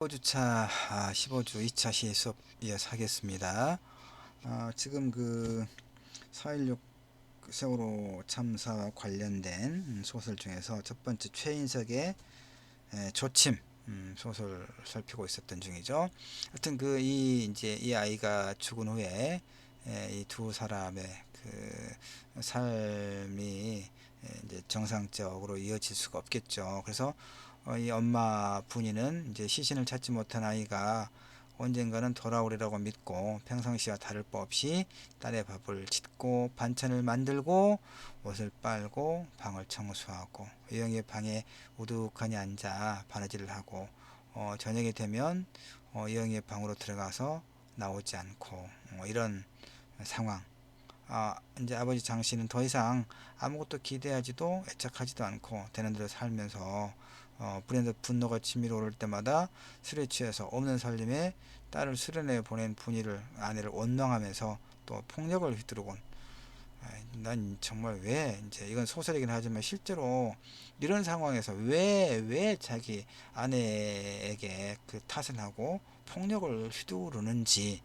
15주차 15주 2차 시의 수업 이어서 하겠습니다. 지금 그 4.16 세월호 참사와 관련된 소설 중에서 첫 번째 최인석의 조침 소설 살피고 있었던 중이죠. 하여튼 이 아이가 죽은 후에 이 두 사람의 그 삶이 이제 정상적으로 이어질 수가 없겠죠. 그래서 이 엄마 분이는 이제 시신을 찾지 못한 아이가 언젠가는 돌아오리라고 믿고 평상시와 다를 바 없이 딸의 밥을 짓고 반찬을 만들고 옷을 빨고 방을 청소하고 유영의 방에 우두커니 앉아 바느질을 하고 저녁이 되면 유영의 방으로 들어가서 나오지 않고 이런 상황. 이제 아버지 장 씨는 더 이상 아무것도 기대하지도 애착하지도 않고 되는 대로 살면서 불현듯 분노가 치밀어 오를 때마다 술에 취해서 없는 살림에 딸을 수련회 보낸 아내를 원망하면서 또 폭력을 휘두르곤. 난 정말 왜 이제 이건 소설이긴 하지만 실제로 이런 상황에서 왜 자기 아내에게 그 탓을 하고 폭력을 휘두르는지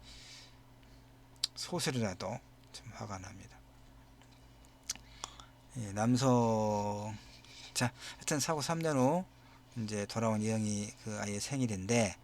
소설이라도 좀 화가 납니다. 남성. 자, 하여튼 사고 3년 후 이제 돌아온 이영이 그 아이의 생일인데,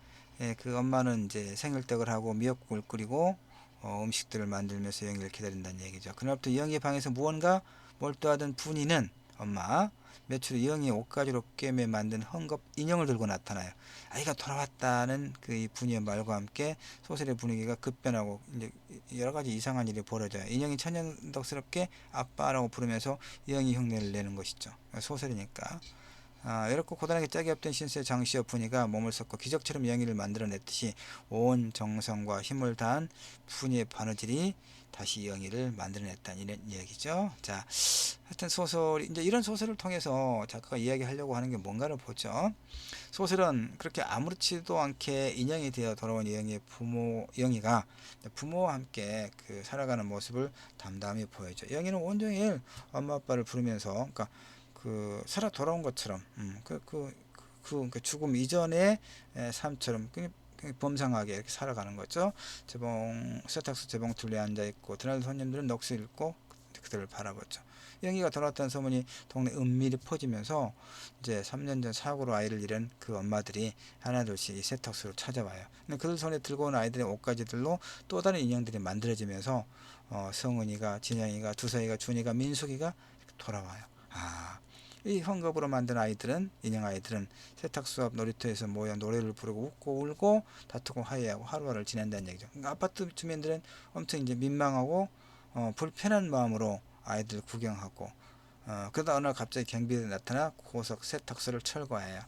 그 엄마는 이제 생일떡을 하고 미역국을 끓이고 음식들을 만들면서 이영이를 기다린다는 얘기죠. 그날부터 이영이의 방에서 무언가 몰두하던 분이는 엄마 며칠 후 이영이의 옷가지로 꿰매 만든 헝겊 인형을 들고 나타나요. 아이가 돌아왔다는 그 이 분이의 말과 함께 소설의 분위기가 급변하고 이제 여러 가지 이상한 일이 벌어져요. 인형이 천연덕스럽게 아빠라고 부르면서 이영이 흉내를 내는 것이죠. 소설이니까. 이렇게 고단하게 짝이 없던 신세 장시어 푸니가 몸을 섞고 기적처럼 이영이를 만들어냈듯이 온 정성과 힘을 다한 푸니의 바느질이 다시 이영이를 만들어냈다는 이런 이야기죠. 자, 하여튼 이제 이런 소설을 통해서 작가가 이야기하려고 하는 게 뭔가를 보죠. 소설은 그렇게 아무렇지도 않게 인형이 되어 돌아온 이영이가 부모와 함께 그 살아가는 모습을 담담히 보여줘. 이영이는 온종일 엄마 아빠를 부르면서, 그러니까 그 살아 돌아온 것처럼, 그러니까 죽음 이전의 삶처럼 범상하게 이렇게 살아가는 거죠. 세탁소 재봉틀 위에 앉아 있고 드날 손님들은 넋을 잃고 그들을 바라보죠. 영희가 돌아왔다는 소문이 동네 은밀히 퍼지면서 이제 3년 전 사고로 아이를 잃은 그 엄마들이 하나둘씩 이 세탁소를 찾아와요. 근데 그들 손에 들고 온 아이들의 옷가지들로 또 다른 인형들이 만들어지면서 성은이가, 진영이가, 두서이가, 준이가, 민숙이가 돌아와요. 이 헝겊으로 만든 인형 아이들은 세탁소 앞 놀이터에서 모여 노래를 부르고 웃고 울고 다투고 화해하고 하루하루를 지낸다는 얘기죠. 그러니까 아파트 주민들은 엄청 이제 민망하고 불편한 마음으로 아이들 구경하고, 그러다 어느 날 갑자기 경비들이 나타나 고속 세탁소를 철거해요.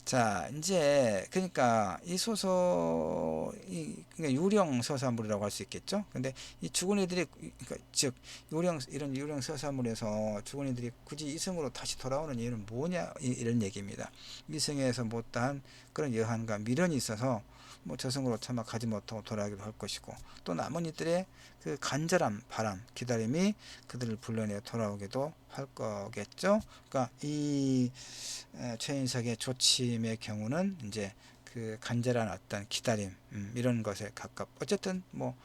자, 이제 그러니까 이 소설이 그러니까 유령 서사물이라고 할 수 있겠죠. 근데 이 죽은 이들이, 그러니까 즉 이런 유령 서사물에서 죽은 이들이 굳이 이승으로 다시 돌아오는 이유는 뭐냐, 이런 얘기입니다. 이승에서 못다한 그런 여한과 미련이 있어서 뭐 저승으로 차마 가지 못하고 돌아가기도 할 것이고, 또 남은 이들의 그 간절한 바람, 기다림이 그들을 불러내 돌아오기도 할 거겠죠. 그러니까 이 최인석의 조침의 경우는 이제 그 간절한 어떤 기다림, 이런 것에 어쨌든 뭐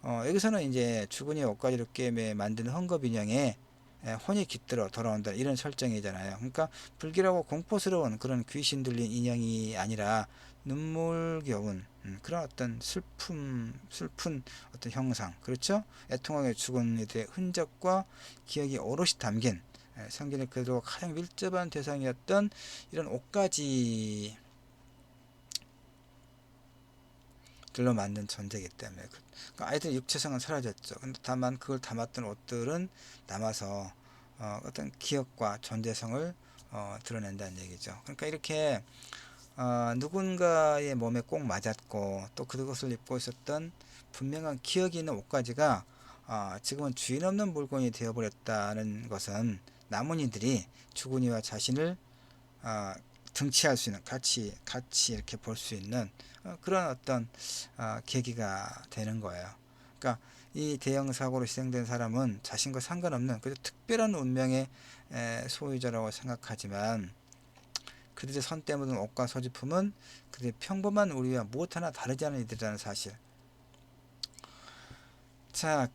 여기서는 이제 죽은이 옷가지로 꿰매 만든 헝겊 인형에 혼이 깃들어 돌아온다, 이런 설정이잖아요. 그러니까 불길하고 공포스러운 그런 귀신 들린 인형이 아니라 눈물겨운 그런 어떤 슬픈 어떤 형상, 그렇죠? 애통하게 죽은 이들의 흔적과 기억이 오롯이 담긴 성경의 그대로 가장 밀접한 대상이었던 이런 옷가지 들로 만든 존재이기 때문에, 그러니까 아이들의 육체성은 사라졌죠. 근데 다만 그걸 담았던 옷들은 남아서 어떤 기억과 존재성을 드러낸다는 얘기죠. 그러니까 이렇게 누군가의 몸에 꼭 맞았고 또 그것을 입고 있었던 분명한 기억이 있는 옷가지가 지금은 주인 없는 물건이 되어버렸다는 것은 남은 이들이 죽은 이와 자신을 등치할 수 있는, 같이 이렇게 볼 수 있는 그런 어떤 계기가 되는 거예요. 그러니까 이 대형 사고로 희생된 사람은 자신과 상관없는 그저 특별한 운명의 소유자라고 생각하지만, 그들의 손 때묻은 옷과 소지품은 그들의 평범한 우리와 무엇 하나 다르지 않은 이들이라는 사실. 자,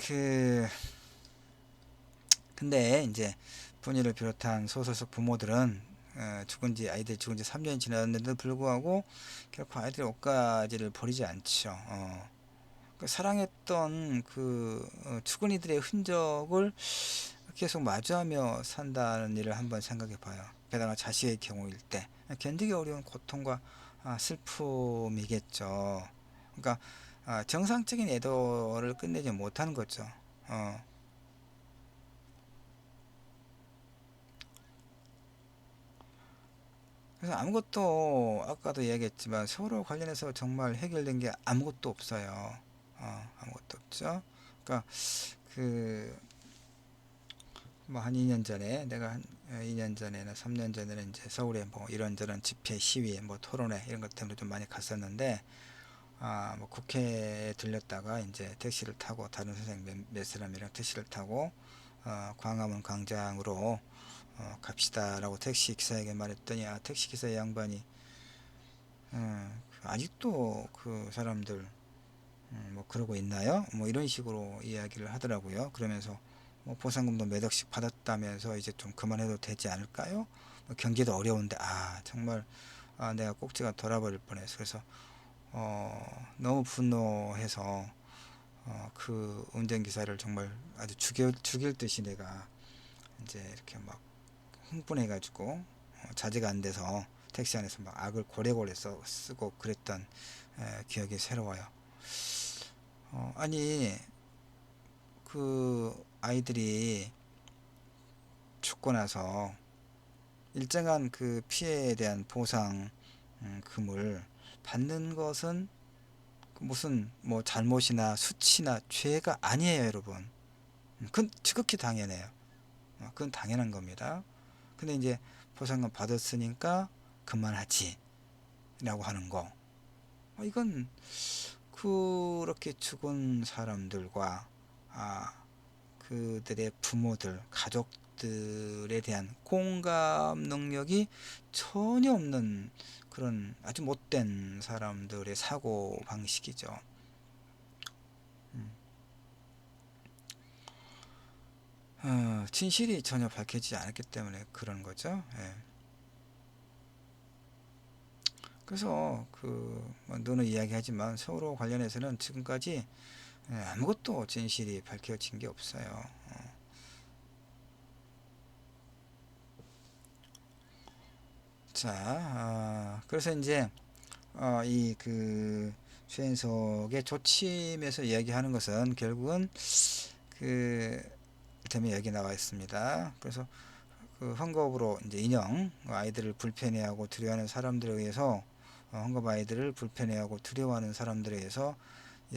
근데 이제 분이를 비롯한 소설 속 부모들은 아이들이 죽은 지 3년이 지났는데도 불구하고 결코 아이들의 옷가지를 버리지 않죠. 그 사랑했던 죽은 이들의 흔적을 계속 마주하며 산다는 일을 한번 생각해 봐요. 게다가 자식의 경우일 때 견디기 어려운 고통과 슬픔이겠죠. 그러니까 정상적인 애도를 끝내지 못하는 거죠. 그래서 아무것도 아까도 얘기했지만 서로 관련해서 정말 해결된 게 아무것도 없어요. 아무것도 없죠. 그러니까 그 뭐 한 2년 전에 내가 한 2년 전에나 3년 전에는 이제 서울에 뭐 이런저런 집회 시위 뭐 토론회 이런 것 때문에 좀 많이 갔었는데 뭐 국회에 들렸다가 이제 택시를 타고 다른 선생님 몇 사람이랑 택시를 타고 광화문 광장으로 갑시다라고 택시 기사에게 말했더니 택시 기사 양반이 아직도 그 사람들 뭐 그러고 있나요? 뭐 이런 식으로 이야기를 하더라고요. 그러면서 뭐 보상금도 몇 억씩 받았다면서 이제 좀 그만해도 되지 않을까요? 뭐 경기도 어려운데 정말 내가 꼭지가 돌아버릴 뻔해서 그래서 너무 분노해서 그 운전기사를 정말 아주 죽일 듯이 내가 이제 이렇게 막 흥분해가지고 자제가 안 돼서 택시 안에서 막 악을 고래고래 쓰고 그랬던 기억이 새로워요. 아니 그 아이들이 죽고 나서 일정한 그 피해에 대한 보상 금을 받는 것은 무슨 뭐 잘못이나 수치나 죄가 아니에요, 여러분. 그건 지극히 당연해요. 그건 당연한 겁니다. 근데 이제 보상금 받았으니까 그만하지 라고 하는 거, 이건 그렇게 죽은 사람들과 그들의 부모들, 가족들에 대한 공감 능력이 전혀 없는 그런 아주 못된 사람들의 사고 방식이죠. 진실이 전혀 밝혀지지 않았기 때문에 그런 거죠. 예. 그래서 뭐 너는 이야기하지만 서로 관련해서는 지금까지 아무것도 진실이 밝혀진 게 없어요. 자, 그래서 이제 최인석의 조침에서 이야기하는 것은 결국은 그 때문에 여기 나와 있습니다. 그래서 그 헝겊으로 이제 인형 아이들을 불편해하고 두려워하는 사람들에 의해서 헝겊 아이들을 불편해하고 두려워하는 사람들에 의해서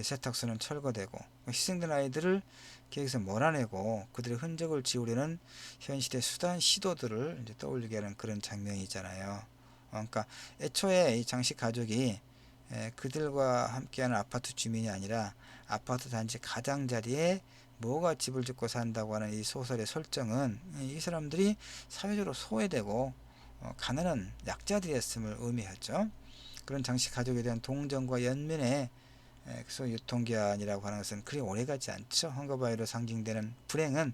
세탁소는 철거되고 희생된 아이들을 계획에서 몰아내고 그들의 흔적을 지우려는 현실의 수단 시도들을 이제 떠올리게 하는 그런 장면이잖아요. 그러니까 애초에 이 장식 가족이 그들과 함께하는 아파트 주민이 아니라 아파트 단지 가장자리에 뭐가 집을 짓고 산다고 하는 이 소설의 설정은 이 사람들이 사회적으로 소외되고 가난한 약자들이었음을 의미하죠. 그런 장식 가족에 대한 동정과 연민의 그래서 유통기한이라고 하는 것은 그리 오래가지 않죠. 헝거바이로 상징되는 불행은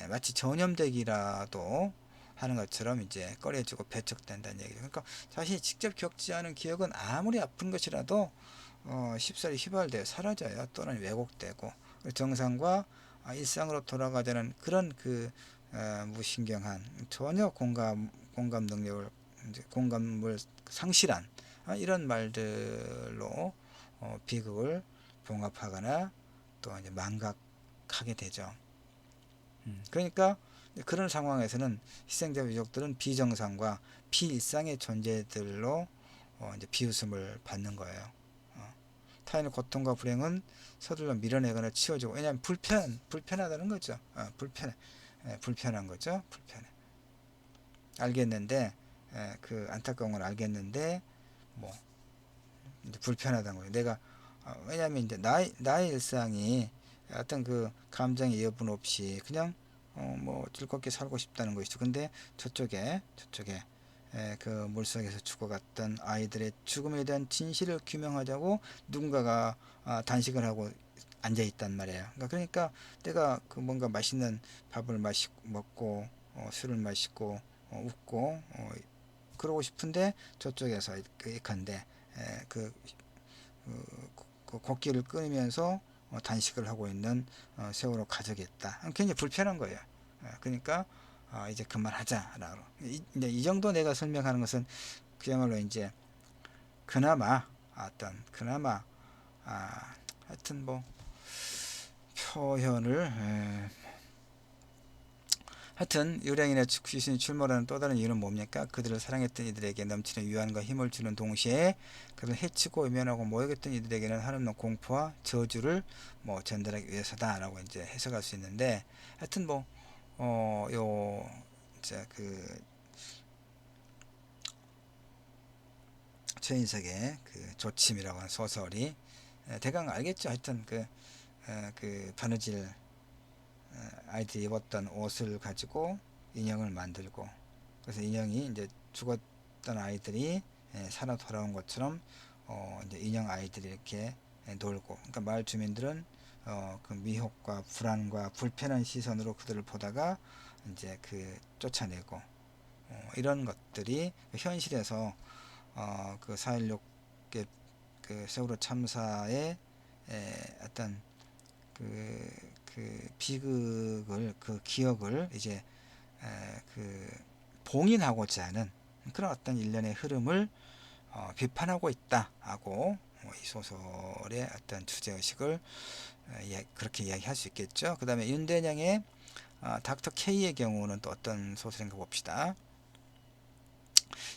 마치 전염되기라도 하는 것처럼 이제 꺼려지고 배척된다는 얘기죠. 그러니까 자신이 직접 겪지 않은 기억은 아무리 아픈 것이라도 쉽사리 휘발되어 사라져요. 또는 왜곡되고 정상과 일상으로 돌아가자는 그런 무신경한 전혀 공감 능력을 이제 공감을 상실한 이런 말들로 비극을 봉합하거나 또 이제 망각하게 되죠. 그러니까 그런 상황에서는 희생자 유족들은 비정상과 비일상의 존재들로 이제 비웃음을 받는 거예요. 타인의 고통과 불행은 서둘러 밀어내거나 치워주고, 왜냐하면 불편하다는 거죠. 불편한 거죠. 불편해. 알겠는데, 그 안타까운 건 알겠는데, 뭐 이제 불편하다는 거예요. 내가 왜냐하면 이제 나의 일상이 어떤 그 감정의 여분 없이 그냥 뭐 즐겁게 살고 싶다는 것이죠. 근데 저쪽에 그 물속에서 죽어갔던 아이들의 죽음에 대한 진실을 규명하자고 누군가가 단식을 하고 앉아 있단 말이에요. 그러니까 내가 그 뭔가 맛있는 밥을 먹고 술을 마시고 웃고 그러고 싶은데 저쪽에서 그 예컨대 그, 그 곡기를 끊으면서 단식을 하고 있는 세월호 가족이 있다. 굉장히 불편한 거예요. 그러니까 이제 그만하자라고. 이제 이 정도 내가 설명하는 것은 그야말로 이제 그나마 그나마 하여튼 뭐 표현을 하여튼 유령이나 귀신이 출몰하는 또 다른 이유는 뭡니까? 그들을 사랑했던 이들에게 넘치는 유한과 힘을 주는 동시에 그를 해치고 외면하고 모욕했던 이들에게는 한없는 공포와 저주를 뭐 전달하기 위해서다라고 이제 해석할 수 있는데, 하여튼 뭐 요 이제 그 최인석의 그 조침이라고 하는 소설이 대강 알겠죠. 하여튼 그 바느질 아이들이 입었던 옷을 가지고 인형을 만들고, 그래서 인형이 이제 죽었던 아이들이 살아 돌아온 것처럼 이제 인형 아이들이 이렇게 놀고, 그러니까 마을 주민들은 그 미혹과 불안과 불편한 시선으로 그들을 보다가 이제 그 쫓아내고, 이런 것들이 현실에서 그 4.16의 그 세월호 참사의 어떤 비극을, 그 기억을 이제 그 봉인하고자 하는 그런 어떤 일련의 흐름을 비판하고 있다 하고 이 소설의 어떤 주제의식을 그렇게 이야기할 수 있겠죠. 그 다음에 윤대냥의 닥터 K의 경우는 또 어떤 소설인가 봅시다.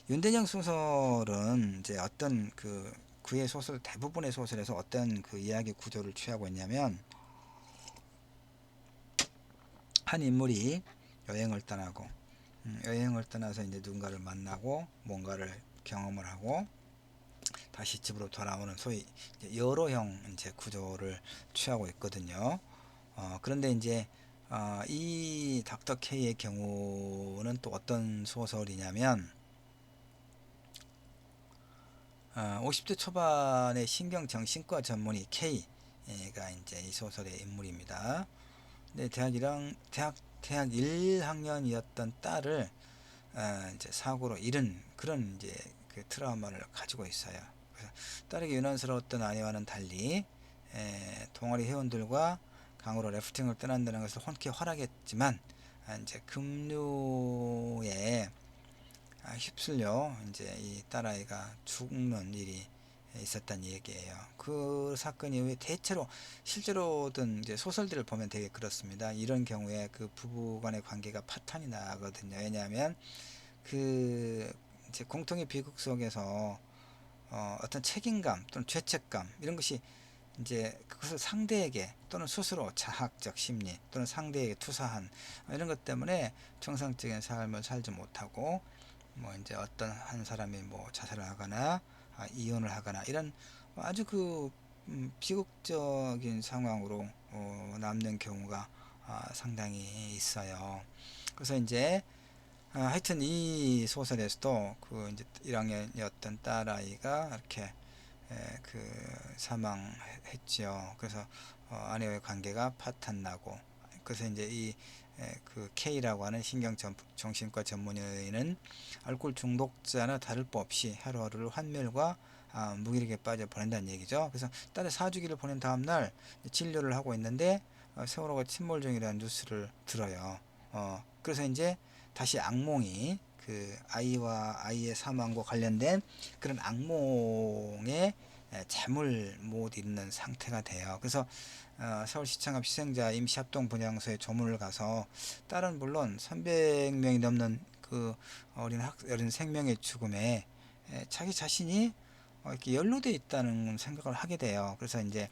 윤대냥 소설은 이제 어떤 그의 소설, 대부분의 소설에서 어떤 그 이야기 구조를 취하고 있냐면, 한 인물이 여행을 떠나고 여행을 떠나서 이제 누군가를 만나고 뭔가를 경험을 하고 다시 집으로 돌아오는 소위 여로형 이제 구조를 취하고 있거든요. 그런데 이제 이 닥터 K의 경우는 또 어떤 소설이냐면 50대 초반의 신경정신과 전문의 K가 이제 이 소설의 인물입니다. 근데 대학 1학년이었던 딸을 이제 사고로 잃은 그런 이제 그 트라우마를 가지고 있어요. 그래서 딸에게 유난스러웠던 아내와는 달리 동아리 회원들과 강으로 래프팅을 떠난다는 것을 흔쾌 허락했지만 이제 급류에 휩쓸려 이제 이 딸아이가 죽는 일이 있었다는 얘기예요. 그 사건 이후에 대체로 실제로든 이제 소설들을 보면 되게 그렇습니다. 이런 경우에 그 부부 간의 관계가 파탄이 나거든요. 왜냐하면 그 이제 공통의 비극 속에서 어떤 책임감 또는 죄책감 이런 것이 이제 그것을 상대에게 또는 스스로 자학적 심리 또는 상대에게 투사한 이런 것 때문에 정상적인 삶을 살지 못하고 뭐 이제 어떤 한 사람이 뭐 자살을 하거나 이혼을 하거나 이런 아주 비극적인 상황으로 남는 경우가 상당히 있어요. 그래서 이제 하여튼 이 소설에서도 그 이제 1학년이었던 딸아이가 이렇게 사망했지요. 그래서 아내와의 관계가 파탄나고, 그래서 이제 그 K라고 하는 신경정신과 전문의는 알코올 중독자나 다를 바 없이 하루하루를 환멸과 무기력에 빠져 보낸다는 얘기죠. 그래서 딸의 사주기를 보낸 다음날 진료를 하고 있는데 세월호가 침몰 중이라는 뉴스를 들어요. 그래서 이제 다시 악몽이 아이와 아이의 사망과 관련된 그런 악몽에 잠을 못 이루는 상태가 돼요. 그래서 서울시청업 희생자 임시합동 분향소에 조문을 가서 딸은 물론 300명이 넘는 그 어린 생명의 죽음에 자기 자신이 이렇게 연루되어 있다는 생각을 하게 돼요. 그래서 이제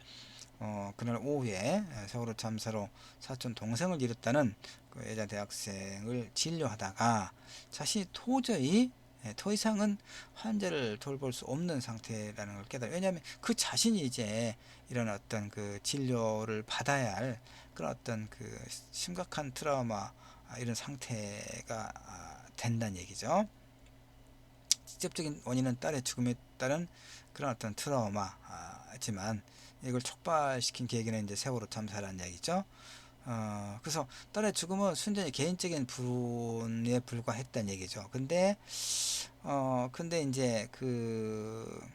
그날 오후에 세월호 참사로 사촌 동생을 잃었다는 그 여자 대학생을 진료하다가 자신이 도저히 더 이상은 환자를 돌볼 수 없는 상태라는 걸 깨달아요. 왜냐하면 그 자신이 이제 이런 어떤 그 진료를 받아야 할 그런 어떤 그 심각한 트라우마 이런 상태가 된다는 얘기죠. 직접적인 원인은 딸의 죽음에 따른 그런 어떤 트라우마지만 이걸 촉발시킨 계기는 이제 세월호 참사라는 얘기죠. 그래서 딸의 죽음은 순전히 개인적인 불운에 불과했다는 얘기죠. 근데 이제 그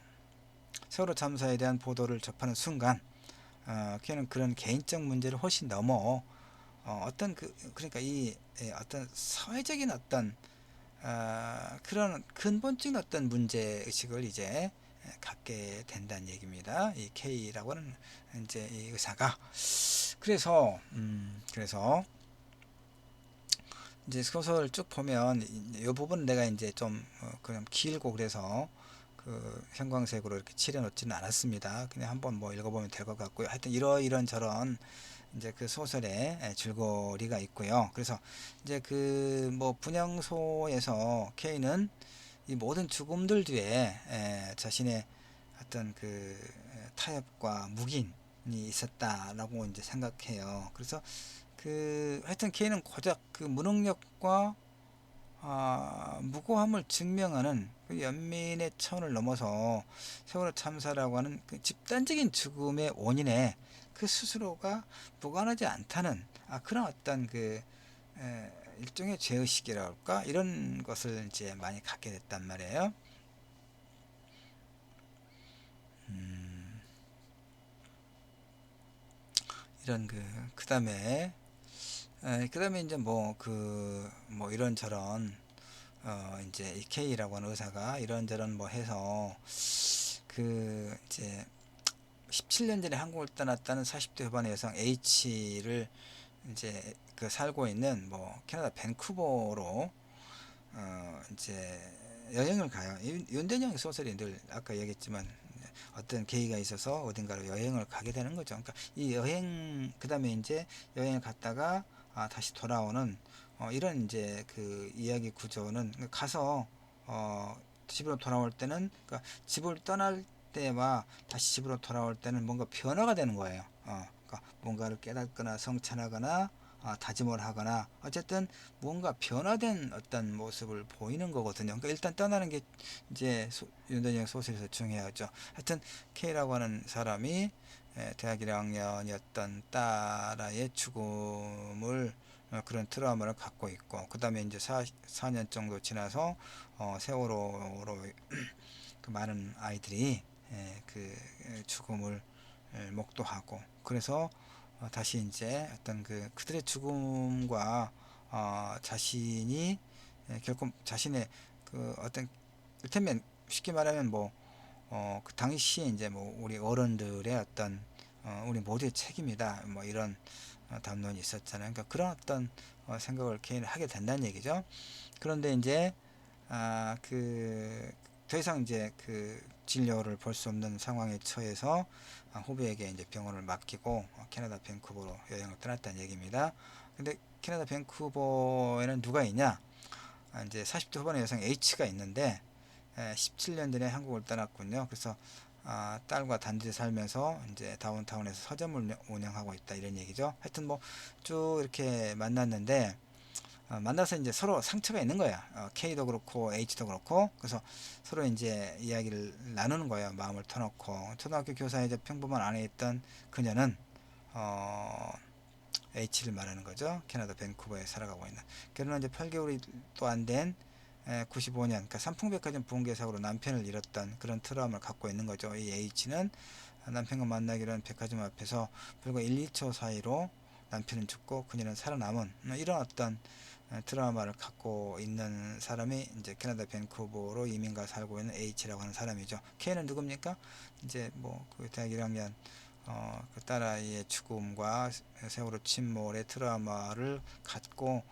세월호 참사에 대한 보도를 접하는 순간, 걔는 그런 개인적 문제를 훨씬 넘어 어떤 그러니까 이 어떤 사회적인 어떤 그런 근본적인 어떤 문제 의식을 이제 갖게 된다는 얘기입니다. 이 K라고 하는 이제 이 의사가 그래서 이제 소설 쭉 보면 이 부분은 내가 이제 좀 그냥 길고 그래서 그 형광색으로 이렇게 칠해 놓지는 않았습니다. 그냥 한번 뭐 읽어보면 될 것 같고요. 하여튼 이런 저런 이제 그 소설에 줄거리가 있고요. 그래서 이제 그 뭐 분향소에서 K는 이 모든 죽음들 뒤에 자신의 어떤 그 타협과 묵인이 있었다라고 이제 생각해요. 그래서 그 하여튼 K는 고작 그 무능력과 무고함을 증명하는 그 연민의 차원을 넘어서 세월호 참사라고 하는 그 집단적인 죽음의 원인에 그 스스로가 무관하지 않다는 그런 어떤 그 일종의 죄의식이라고 할까 이런 것을 이제 많이 갖게 됐단 말이에요. 이런 그다음에 이제 뭐 이런저런 이제 이 K라고 하는 의사가 이런저런 뭐 해서 그 이제 17년 전에 한국을 떠났다는 40대 후반의 여성 H를 이제 그 살고 있는 뭐 캐나다 밴쿠버로 이제 여행을 가요. 윤대영 소설이 늘 아까 얘기했지만 어떤 계기가 있어서 어딘가로 여행을 가게 되는 거죠. 그러니까 이 여행 그다음에 이제 여행을 갔다가 다시 돌아오는 이런 이제 그 이야기 구조는 가서 집으로 돌아올 때는 그러니까 집을 떠날 때와 다시 집으로 돌아올 때는 뭔가 변화가 되는 거예요. 그러니까 뭔가를 깨닫거나 성찰하거나 다짐을 하거나 어쨌든 뭔가 변화된 어떤 모습을 보이는 거거든요. 그러니까 일단 떠나는 게 이제 윤대영 소설에서 중요하죠. 하여튼 K라고 하는 사람이 대학 1학년이었던 딸의 죽음을 그런 트라우마를 갖고 있고 그 다음에 이제 4년 정도 지나서 세월호로 그 많은 아이들이 그 죽음을 목도하고 그래서 다시 이제 어떤 그들의 죽음과 자신이 결코 자신의 그 어떤 이를테면 쉽게 말하면 뭐 그 당시에 이제 뭐 우리 어른들의 어떤 우리 모두의 책임이다 뭐 이런 담론이 있었잖아요. 그러니까 그런 어떤 생각을 개인 하게 된다는 얘기죠. 그런데 이제 그 더 이상 이제 그 진료를 볼 수 없는 상황에 처해서 후배에게 이제 병원을 맡기고 캐나다 밴쿠버로 여행을 떠났다는 얘기입니다. 근데 캐나다 밴쿠버에는 누가 있냐? 이제 40대 후반의 여성 H가 있는데 17년 전에 한국을 떠났군요. 그래서 딸과 단둘이 살면서 이제 다운타운에서 서점을 운영하고 있다 이런 얘기죠. 하여튼 뭐 쭉 이렇게 만났는데 만나서 이제 서로 상처가 있는 거야. K도 그렇고 H도 그렇고 그래서 서로 이제 이야기를 나누는 거예요. 마음을 터놓고 초등학교 교사이자 평범한 아내에 있던 그녀는 어, H를 말하는 거죠. 캐나다 밴쿠버에 살아가고 있는 결혼한 지 8개월이 또 안 된 95년 그러니까 삼풍백화점 붕괴 사고로 남편을 잃었던 그런 트라우마를 갖고 있는 거죠. 이 H는 남편과 만나기로 한 백화점 앞에서 불과 1, 2초 사이로 남편은 죽고 그녀는 살아남은 이런 어떤 트라우마를 갖고 있는 사람이 이제 캐나다 밴쿠버로 이민가 살고 있는 H라고 하는 사람이죠. K는 누굽니까? 이제 뭐 그 대학 1학년 그 딸아이의 죽음과 세월호 침몰의 트라우마를 갖고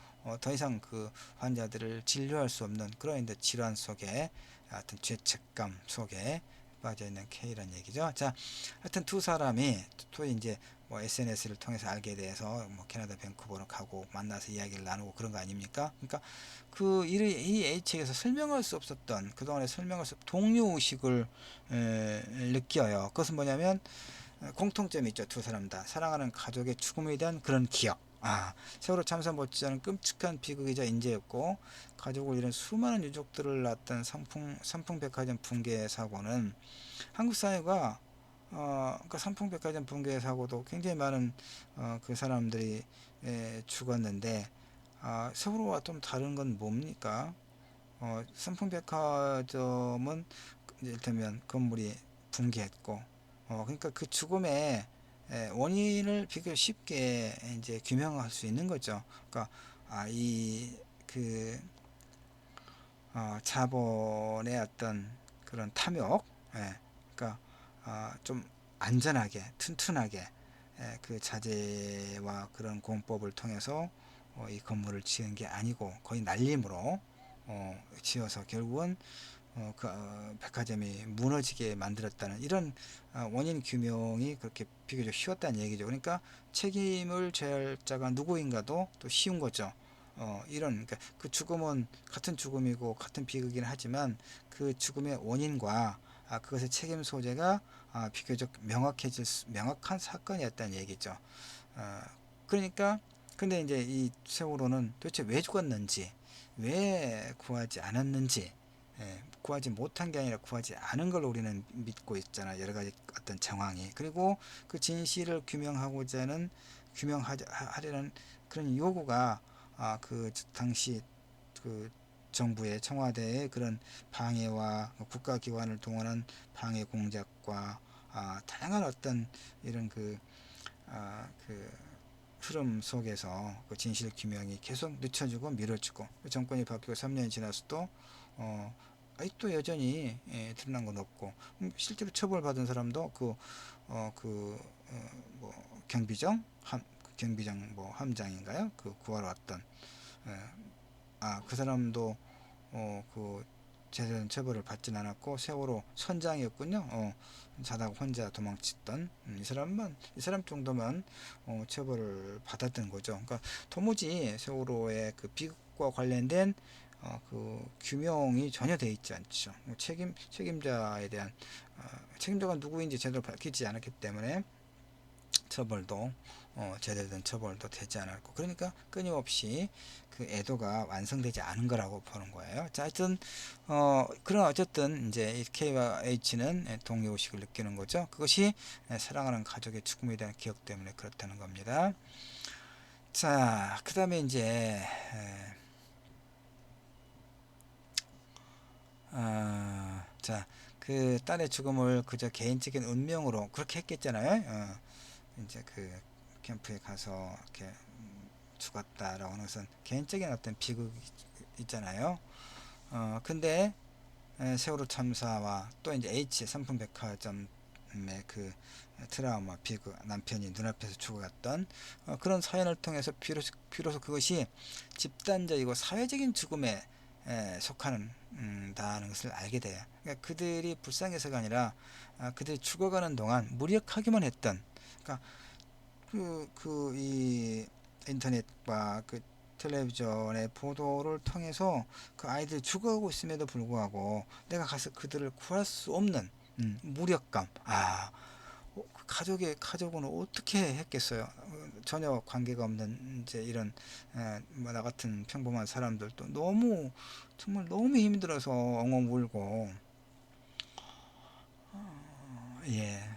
더 이상 그 환자들을 진료할 수 없는 그런 이제 질환 속에 하여튼 죄책감 속에 빠져 있는 K란 얘기죠. 자, 하여튼 두 사람이 또 이제 뭐 SNS를 통해서 알게 돼서 뭐 캐나다 밴쿠버로 가고 만나서 이야기를 나누고 그런 거 아닙니까? 그러니까 이 H에게서 설명할 수 없었던 그동안에 설명할 수 동료 의식을 느껴요. 그것은 뭐냐면 공통점이 있죠. 두 사람 다 사랑하는 가족의 죽음에 대한 그런 기억. 세월호 참사 못지않은 끔찍한 비극이자 인재였고 가족을 잃은 수많은 유족들을 낳았던 삼풍백화점 붕괴 사고는 한국 사회가 그러니까 삼풍백화점 붕괴 사고도 굉장히 많은 그 사람들이 죽었는데 세월호와 좀 다른 건 뭡니까? 삼풍백화점은 이를테면 건물이 붕괴했고 그러니까 그 죽음의 원인을 비교적 쉽게 이제 규명할 수 있는 거죠. 그러니까 이그 자본의 어떤 그런 탐욕, 그러니까 좀 안전하게 튼튼하게 그 자재와 그런 공법을 통해서 이 건물을 지은 게 아니고 거의 날림으로 지어서 결국은 백화점이 무너지게 만들었다는 이런 원인 규명이 그렇게 비교적 쉬웠다는 얘기죠. 그러니까 책임을 져야 할 자가 누구인가도 또 쉬운 거죠. 그러니까 그 죽음은 같은 죽음이고 같은 비극이긴 하지만 그 죽음의 원인과 그것의 책임 소재가 비교적 명확한 사건이었다는 얘기죠. 그러니까 근데 이제 이 세월호는 도대체 왜 죽었는지, 왜 구하지 않았는지, 구하지 못한 게 아니라 구하지 않은 걸로 우리는 믿고 있잖아. 여러 가지 어떤 정황이. 그리고 그 진실을 규명하려는 그런 요구가 그 당시 그 정부의 청와대의 그런 방해와 국가기관을 동원한 방해 공작과 다양한 어떤 이런 그 흐름 속에서 그 진실 규명이 계속 늦춰지고 미뤄지고 정권이 바뀌고 3년이 지나서도 아직도 여전히 드러난 건 없고 실제로 처벌받은 사람도 뭐 경비정 뭐 함장인가요? 그 구하러 왔던 그 사람도 그 제대로 처벌을 받진 않았고 세월호 선장이었군요. 자다가 혼자 도망쳤던 이 사람 정도만 처벌을 받았던 거죠. 그러니까 도무지 세월호의 그 비극과 관련된 그 규명이 전혀 되어 있지 않죠. 책임자에 대한 책임자가 누구인지 제대로 밝히지 않았기 때문에 처벌도 제대로 된 처벌도 되지 않았고 그러니까 끊임없이 그 애도가 완성되지 않은 거라고 보는 거예요. 자, 하여튼 그런 어쨌든 이제 이 K와 H는 동료의식을 느끼는 거죠. 그것이 사랑하는 가족의 죽음에 대한 기억 때문에 그렇다는 겁니다. 자, 그 다음에 이제 자, 그 딸의 죽음을 그저 개인적인 운명으로 그렇게 했겠잖아요. 이제 그 캠프에 가서 이렇게 죽었다라고 하는 것은 개인적인 어떤 비극 있잖아요. 근데 세월호 참사와 또 이제 H 삼풍백화점의 그 트라우마 비극 남편이 눈앞에서 죽어갔던 그런 사연을 통해서 비로소 그것이 집단적이고 사회적인 죽음에 속하는 다는 것을 알게 돼요. 그러니까 그들이 불쌍해서가 아니라 그들이 죽어가는 동안 무력하기만 했던 그러니까 이 인터넷과 그 텔레비전의 보도를 통해서 그 아이들이 죽어가고 있음에도 불구하고 내가 가서 그들을 구할 수 없는 무력감. 그 가족은 어떻게 했겠어요? 전혀 관계가 없는 이제 이런 뭐 나 같은 평범한 사람들도 정말 너무 힘들어서 엉엉 울고 예.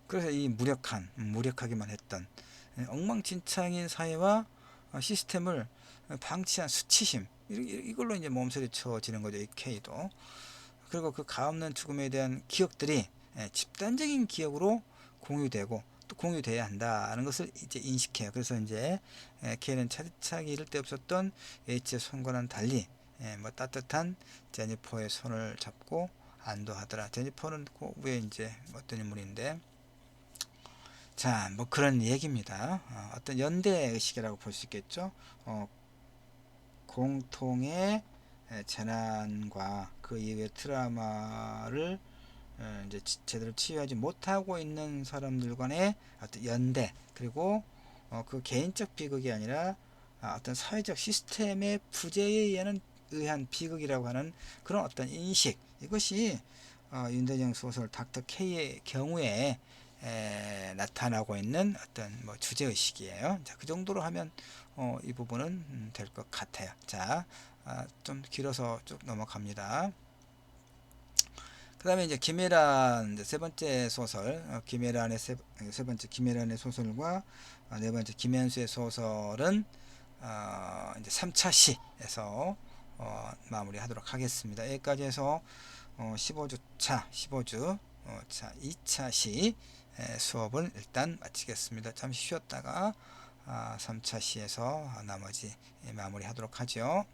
그래서 이 무력하기만 했던 엉망진창인 사회와 시스템을 방치한 수치심 이걸로 이제 몸서리쳐지는 거죠. 이 K도. 그리고 그 가없는 죽음에 대한 기억들이 집단적인 기억으로 공유되고 또 공유돼야 한다는 것을 이제 인식해요. 그래서 이제 K는 차디차기 이를 데 없었던 H의 손과는 달리 뭐 따뜻한 제니퍼의 손을 잡고 안도하더라. 제니퍼는 그 위에 이제 어떤 인물인데 자, 뭐 그런 얘기입니다. 어떤 연대 의식이라고 볼 수 있겠죠. 공통의 재난과 그 이후의 트라우마를 이제 제대로 치유하지 못하고 있는 사람들 간의 어떤 연대 그리고 그 개인적 비극이 아니라 어떤 사회적 시스템의 부재에 의한 비극이라고 하는 그런 어떤 인식 이것이 윤대정 소설 닥터 K의 경우에 나타나고 있는 어떤 뭐 주제의식이에요. 자, 그 정도로 하면 이 부분은 될 것 같아요. 자, 좀 길어서 쭉 넘어갑니다. 그 다음에 이제 김애란 세 번째 소설, 김애란의 세 번째 김애란의 소설과 네 번째 김현수의 소설은 이제 3차 시에서 마무리하도록 하겠습니다. 여기까지 해서 15주 차, 15주 자 2차 시 수업을 일단 마치겠습니다. 잠시 쉬었다가 3차 시에서 나머지 마무리하도록 하죠.